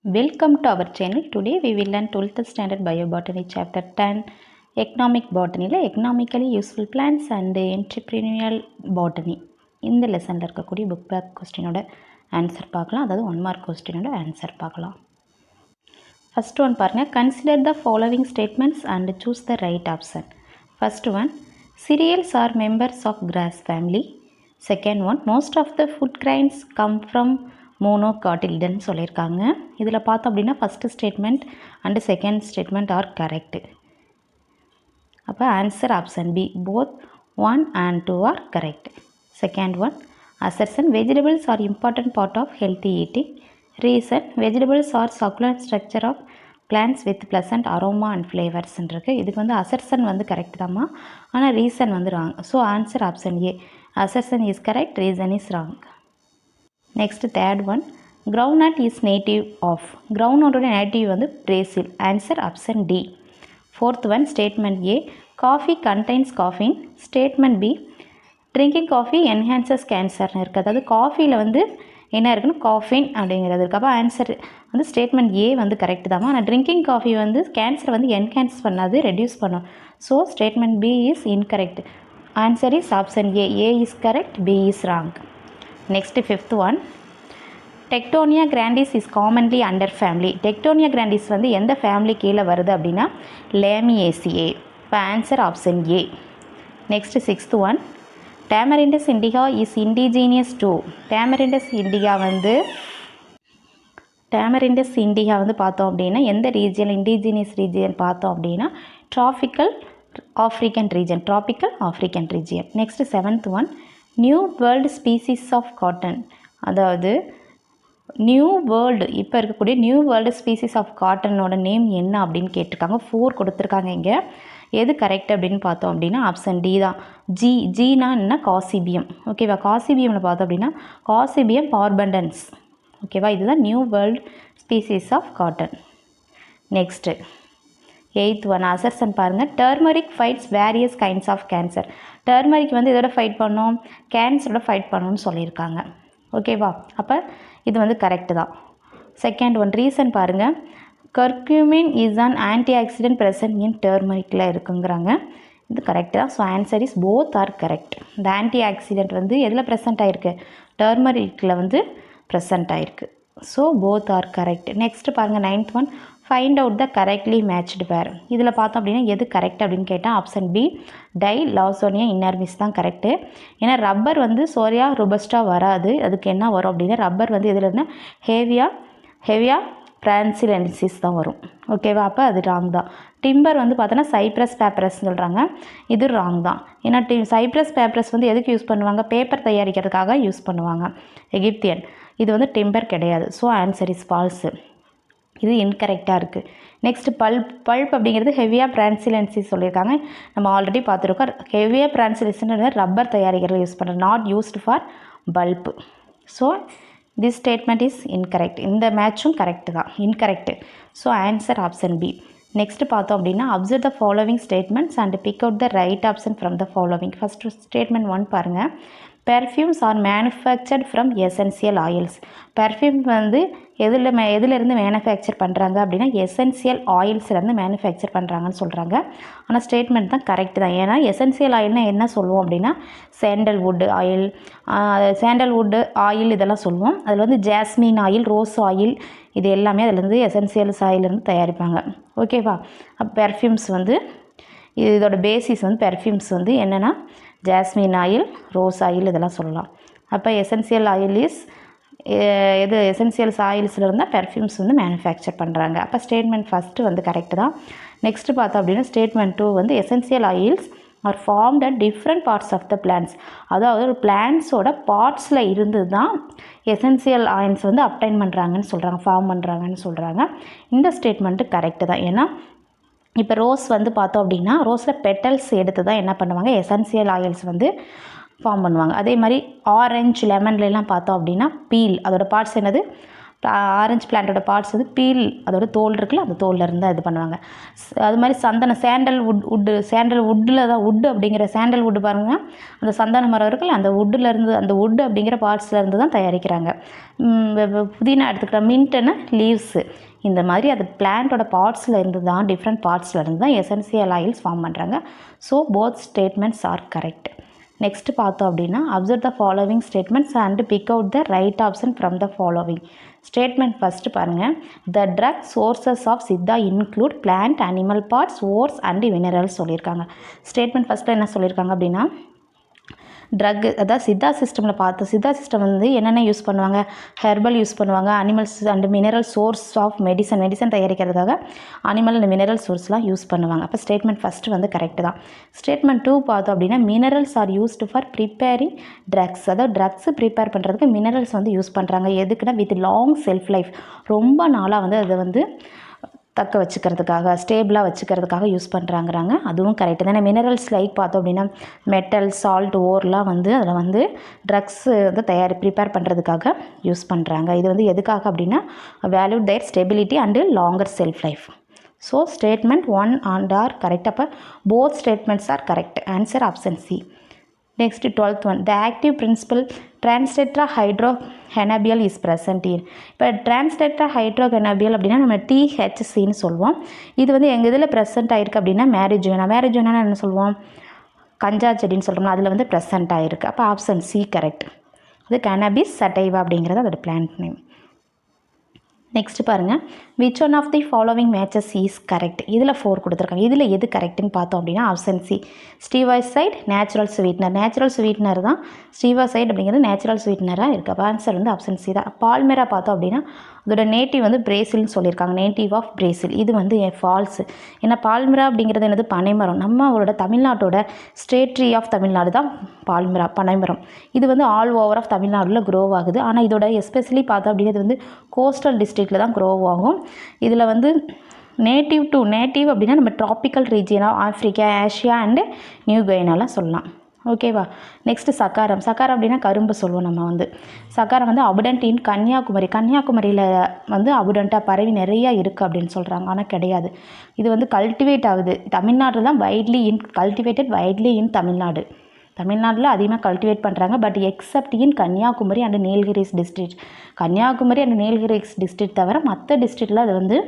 Welcome to our channel. Today we will learn 12th standard biobotany chapter 10 economic botany economically useful plants and entrepreneurial botany. இந்த லெசனில் இருக்கக்கூடிய book back கொஸ்டினோட answer பார்க்கலாம். அதாவது 1 mark கொஸ்டினோட answer பார்க்கலாம். First one பாருங்கள். Consider the following statements and choose the right option. First one, cereals are members of grass family. Second one, most of the food grains come from monocotyledon சொல்லியிருக்காங்க. இதில் பார்த்தோம் அப்படின்னா first statement and second statement are correct. அப்போ answer option B, both 1 and 2 are correct. Second one, assertion vegetables are important part of healthy eating. Reason vegetables are succulent structure of plants with pleasant aroma and ஃப்ளேவர்ஸ்ன்னு இருக்குது. இதுக்கு வந்து assertion வந்து correct தாம்மா, ஆனால் reason வந்து wrong. So answer option A, assertion is correct, reason is wrong. Next third one, groundnut is native of. கிரவுண்ட்நட்டோட native வந்து Brazil. Answer option D. Fourth one, statement A, coffee contains caffeine. Statement B, drinking coffee enhances கேன்சர்னு இருக்குது. அதாவது காஃபியில் வந்து என்ன இருக்குன்னு caffeine அப்படிங்கிறது இருக்குது. அப்போ ஆன்சர் வந்து ஸ்டேட்மெண்ட் ஏ வந்து கரெக்ட் தான். ஆனால் ட்ரிங்கிங் காஃபி வந்து கேன்சரை வந்து என்ஹான்ஸ் பண்ணாது, ரெடியூஸ் பண்ணும். So statement B is incorrect. Answer is option A, A is correct, B is wrong. Next fifth one, Tectona grandis is commonly under family. Tectona grandis வந்து எந்த family கீழே வருது அப்படின்னா லேமியேசியே. இப்போ answer option A. Next sixth one, Tamarindus indica is indigenous to. Tamarindus indica வந்து பார்த்தோம் அப்படின்னா எந்த ரீஜியன், இண்டிஜீனியஸ் ரீஜியன் பார்த்தோம் அப்படின்னா tropical African region. Next seventh one, new world species of cotton. அதாவது நியூ வேர்ல்டு, இப்போ இருக்கக்கூடிய நியூ வேர்ல்டு ஸ்பீசிஸ் ஆஃப் காட்டனோட நேம் என்ன அப்படின்னு கேட்டிருக்காங்க. 4 கொடுத்துருக்காங்க இங்கே. எது கரெக்ட் அப்படின்னு பார்த்தோம் அப்படின்னா ஆப்ஷன் டி தான். ஜீனா என்ன, காசிபியம். ஓகேவா, காசிபியமில் பார்த்தோம் அப்படின்னா காசிபியம் பார்பண்டன்ஸ். ஓகேவா, இதுதான் new world species of cotton. Next eighth one, assertion பாருங்கள். Turmeric fights various kinds of cancer. Turmeric வந்து இதோட ஃபைட் பண்ணோம், கேன்சரோட ஃபைட் பண்ணணும்னு சொல்லியிருக்காங்க. ஓகேவா, அப்போ இது வந்து கரெக்டு தான். செகண்ட் ஒன், ரீசன் பாருங்கள். Curcumin is an antioxidant present in டர்மரிக்கில் இருக்குங்கிறாங்க. இது கரெக்டு தான். So answer is both are correct. இந்த ஆன்டி ஆக்சிடென்ட் வந்து எதில் ப்ரெசென்ட் ஆகிருக்கு, டர்மரிக்கில் வந்து ப்ரெசென்ட் ஆகிருக்கு. So both are correct. Next பாருங்கள் ninth one, find out the correctly matched pair. இதில் பார்த்தோம் அப்படின்னா எது கரெக்ட் அப்படின்னு கேட்டால் option B, dye Lawsonia inermis தான் கரெக்டு. ஏன்னா ரப்பர் வந்து சோரியா ரோபஸ்டா வராது. அதுக்கு என்ன வரும் அப்படின்னா ரப்பர் வந்து இதில் இருந்தால் ஹெவியா பிரான்சிலென்சிஸ் தான் வரும். ஓகேவா, அப்போ அது ராங் தான். டிம்பர் வந்து பார்த்தோன்னா சைப்ரஸ் பேப்பரஸ் சொல்கிறாங்க. இது ராங் தான். ஏன்னா சைப்ரஸ் பேப்பரஸ் வந்து எதுக்கு யூஸ் பண்ணுவாங்க, பேப்பர் தயாரிக்கிறதுக்காக யூஸ் பண்ணுவாங்க. எகிப்தியன், இது வந்து டிம்பர் கிடையாது. So answer is falls. இது இன்கரெக்டாக இருக்குது. நெக்ஸ்ட் பல்ப் அப்படிங்கிறது ஹெவியா பிரான்சிலென்சிஸ் சொல்லியிருக்காங்க. நம்ம ஆல்ரெடி பார்த்துருக்கோம். ஹெவியா பிரான்சிலென்சிஸ் ரப்பர் தயாரிக்கிறதுல யூஸ் பண்ணுறோம், not used for pulp. So this statement is incorrect. இந்த மேட்சும் கரெக்டு தான், incorrect. So answer option B. Next பார்த்தோம் அப்படின்னா observe the following statements and pick out the right option from the following. First statement 1 பாருங்கள். Perfumes are manufactured from essential oils. Perfume வந்து எதுலேருந்து manufacture பண்ணுறாங்க அப்படின்னா எசென்சியல் ஆயில்ஸ்லேருந்து மேனுஃபேக்சர் பண்ணுறாங்கன்னு சொல்கிறாங்க. ஆனால் ஸ்டேட்மெண்ட் தான் கரெக்ட் தான். ஏன்னா எசென்சியல் ஆயில்னால் என்ன சொல்லுவோம் அப்படின்னா சாண்டல்வுட் ஆயில் இதெல்லாம் சொல்லுவோம். அதில் வந்து ஜாஸ்மின் ஆயில், ரோஸ் ஆயில், இது எல்லாமே அதிலேருந்து எசென்சியல்ஸ் ஆயிலிருந்து தயாரிப்பாங்க. ஓகேவா, பெர்ஃப்யூம்ஸ் வந்து இதோட பேசிஸ் வந்து பெர்ஃப்யூம்ஸ் வந்து என்னென்னா ஜாஸ்மின் ஆயில், ரோஸ் ஆயில் இதெல்லாம் சொல்லலாம். அப்போ எசென்சியல் ஆயில் இஸ் எது, எசென்சியல்ஸ் ஆயில்ஸில் இருந்தால் பெர்ஃப்யூம்ஸ் வந்து மேனுஃபேக்சர் பண்ணுறாங்க. அப்போ ஸ்டேட்மெண்ட் ஃபஸ்ட்டு வந்து கரெக்டு தான். நெக்ஸ்ட்டு பார்த்தோம் அப்படின்னா ஸ்டேட்மெண்ட் 2 வந்து essential oils are formed at different parts of the plants. அதாவது ஒரு பிளான்ட்ஸோட பார்ட்ஸில் இருந்து தான் எசென்சியல் ஆயில்ஸ் வந்து அப்டைன் பண்ணுறாங்கன்னு சொல்கிறாங்க, ஃபார்ம் பண்ணுறாங்கன்னு சொல்கிறாங்க. இந்த ஸ்டேட்மெண்ட்டு கரெக்டு தான். ஏன்னா இப்போ ரோஸ் வந்து பார்த்தோம் அப்படின்னா ரோஸில் பெட்டல்ஸ் எடுத்து தான் என்ன பண்ணுவாங்க, எசென்சியல் ஆயில்ஸ் வந்து ஃபார்ம் பண்ணுவாங்க. அதே மாதிரி ஆரஞ்சு லெமன்லாம் பார்த்தோம் அப்படின்னா பீல், அதோட பார்ட்ஸ் என்னது, ஆரஞ்சு பிளான்ட்டோட பார்ட்ஸ் வந்து பீல், அதோட தோல் இருக்குல்ல, அந்த தோலில் இருந்து இது பண்ணுவாங்க. அது மாதிரி சந்தனம், சாண்டல் வுட்டில் தான், வுட் அப்படிங்கிற சாண்டல் வுட்டு பாருங்கள், அந்த சந்தன மரம் இருக்குல்ல, அந்த வுட்டிலேருந்து, அந்த வுட் அப்படிங்கிற பார்ட்ஸ்லேருந்து தான் தயாரிக்கிறாங்க. புதினா எடுத்துக்கிட்டா மின்ட்டுன்னு லீவ்ஸு, இந்த மாதிரி அது பிளான்ட்டோட பார்ட்ஸில் இருந்து தான், டிஃப்ரெண்ட் பார்ட்ஸில் இருந்து தான் எசென்சியல் ஆயில்ஸ் ஃபார்ம் பண்ணுறாங்க. So both statements are correct. Next பார்த்தோம் அப்படின்னா, observe the following statements and pick out the right option from the following. Statement first பாருங்கள். The drug sources of Siddha include plant, animal parts, ores and minerals சொல்லியிருக்காங்க. Statement ஃபஸ்ட்டில் என்ன சொல்லியிருக்காங்க அப்படின்னா, drug, அதாவது சித்தா சிஸ்டமில் பார்த்தோம். சித்தா சிஸ்டம் வந்து என்னென்ன யூஸ் பண்ணுவாங்க, ஹெர்பல் யூஸ் பண்ணுவாங்க, animals and mineral source of medicine தயாரிக்கிறதுக்காக அனிமல் அண்ட் மினரல் சோர்ஸ்லாம் யூஸ் பண்ணுவாங்க. அப்போ ஸ்டேட்மெண்ட் ஃபஸ்ட்டு வந்து கரெக்ட் தான். ஸ்டேட்மெண்ட் 2 பார்த்தோம் அப்படின்னா, minerals are used for preparing drugs, அதாவது ட்ரக்ஸ் ப்ரிப்பேர் பண்ணுறதுக்கு மினரல்ஸ் வந்து யூஸ் பண்ணுறாங்க. எதுக்குன்னா வித் லாங் செல்ஃப் லைஃப், ரொம்ப நாளாக வந்து அதை வந்து தக்க வச்சுக்கிறதுக்காக, ஸ்டேபிளாக வச்சுக்கிறதுக்காக யூஸ் பண்ணுறாங்கிறாங்க. அதுவும் கரெக்டு தான். மினரல்ஸ் லைக் பார்த்தோம் அப்படின்னா மெட்டல், சால்ட், ஓர்லாம் வந்து அதில் வந்து ட்ரக்ஸ் வந்து ப்ரிப்பேர் பண்ணுறதுக்காக யூஸ் பண்ணுறாங்க. இது வந்து எதுக்காக அப்படின்னா value their stability and longer shelf life. So statement 1 and are correct. அப்போ both statements are correct. Answer option C. Next 12th ஒன். The active principle trans tetrahydrocannabinol is present in. இப்போ டிரான்ஸ்டெட்ராஹைட்ரோகனபியல் அப்படின்னா நம்ம THCன்னு சொல்லுவோம். இது வந்து எங்கள் இதில் ப்ரெசென்ட் ஆகிருக்கு அப்படின்னா மேரிஜுவானா என்ன சொல்லுவோம், கஞ்சா செடின்னு சொல்கிறோம்னா அதில் வந்து ப்ரெசென்ட் ஆகிருக்கு. அப்போ ஆப்ஷன் சி கரெக்ட். அது கனபிஸ் சட்டைவா அப்படிங்கிறது அதோட பிளான்ட் நேம். நெக்ஸ்ட் பாருங்கள். Which one of the following matches is correct. இதில் 4 கொடுத்துருக்காங்க. இதில் எது கரெக்டுன்னு பார்த்தோம் அப்படின்னா option C. Stevioside natural sweetener தான். ஸ்டீவாசைட் அப்படிங்கிறது நேச்சுரல் ஸ்வீட்னராக இருக்குது. அப்போ ஆன்சர் வந்து ஆப்ஷன் சி தான். பால்மெரா பார்த்தோம் அப்படின்னா அதோட நேட்டிவ் வந்து பிரேசில்னு சொல்லியிருக்காங்க. Native of Brazil. இது வந்து ஃபால்ஸு. ஏன்னா பால்மெரா அப்படிங்கிறது என்னது, பனைமரம். நம்மளோட தமிழ்நாட்டோட ஸ்டேட் ட்ரீ ஆஃப் தமிழ்நாடு தான் பால்மெரா, பனைமரம். இது வந்து ஆல் ஓவர் ஆஃப் தமிழ்நாட்டில் க்ரோ ஆகுது. ஆனால் இதோட எஸ்பெஷலி பார்த்தோம் அப்படின்னா இது வந்து கோஸ்டல் டிஸ்ட்ரிக்டில் தான் க்ரோ ஆகும். இதில் வந்து நேட்டிவ் அப்படின்னா நம்ம tropical region of Africa, Asia and new கைனாலாம் சொல்லலாம். ஓகேவா. நெக்ஸ்ட்டு சக்காரம் அப்படின்னா கரும்பு சொல்லுவோம் நம்ம வந்து. சக்காரம் வந்து அபுடன்ட் இன் கன்னியாகுமரியில் வந்து அபுடண்ட்டாக பரவி நிறையா இருக்குது அப்படின்னு சொல்கிறாங்க. ஆனால் கிடையாது. இது வந்து கல்டிவேட் ஆகுது தமிழ்நாட்டில் தான். கல்டிவேட்டட் வைட்லி இன் தமிழ்நாட்டில் அதிகமாக கல்டிவேட் பண்ணுறாங்க. But except in Kanyakumari and Nilgiris district. Kanyakumari and Nilgiris district தவிர மற்ற டிஸ்ட்ரிக்டில் அது வந்து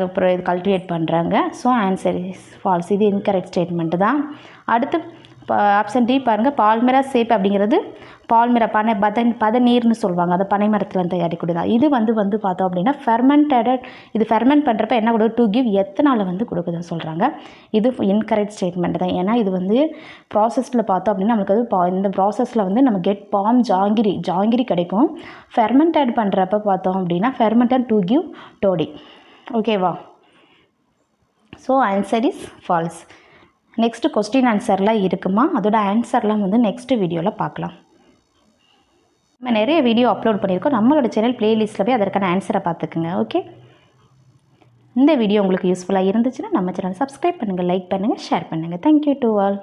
அப்புறம் இது கல்டிவேட் பண்ணுறாங்க. So answer is false. இது இன்கரெக்ட் ஸ்டேட்மெண்ட்டு தான். அடுத்து ஆப்ஷன் டி பாருங்கள். பால்மெரா சேப் அப்படிங்கிறது பால்மெரா பதநீர்னு சொல்லுவாங்க. அதை பனை மரத்தில் தயாரிக்கூடியதான். இது வந்து பார்த்தோம் அப்படின்னா இது ஃபெர்மெண்ட் பண்ணுறப்ப என்ன கொடுக்குது, டு கிவ் எத்தனால வந்து கொடுக்குதுன்னு சொல்கிறாங்க. இது இன்கரெக்ட் ஸ்டேட்மெண்ட் தான். ஏன்னா இது வந்து ப்ராசஸில் பார்த்தோம் அப்படின்னா நம்மளுக்கு அது இந்த ப்ராசஸில் வந்து நம்ம கெட் பாம் ஜாங்கிரி கிடைக்கும். ஃபெர்மெண்டட் பண்ணுறப்ப பார்த்தோம் அப்படின்னா ஃபெர்மெண்டட் டு கிவ் டோடி. ஓகேவா. So answer is false. Next question ஆன்சர்லாம் இருக்குமா, அதோட ஆன்சர்லாம் வந்து நெக்ஸ்ட்டு வீடியோவில் பார்க்கலாம். நம்ம நிறைய வீடியோ அப்லோட் பண்ணியிருக்கோம். நம்மளோட சேனல் ப்ளேலிஸ்ட்டில் போய் அதற்கான ஆன்சரை பார்த்துக்குங்க. ஓகே. இந்த வீடியோ உங்களுக்கு யூஸ்ஃபுல்லாக இருந்துச்சுன்னா நம்ம சேனல் சப்ஸ்கிரைப் பண்ணுங்கள், லைக் பண்ணுங்கள், ஷேர் பண்ணுங்கள். Thank you to all.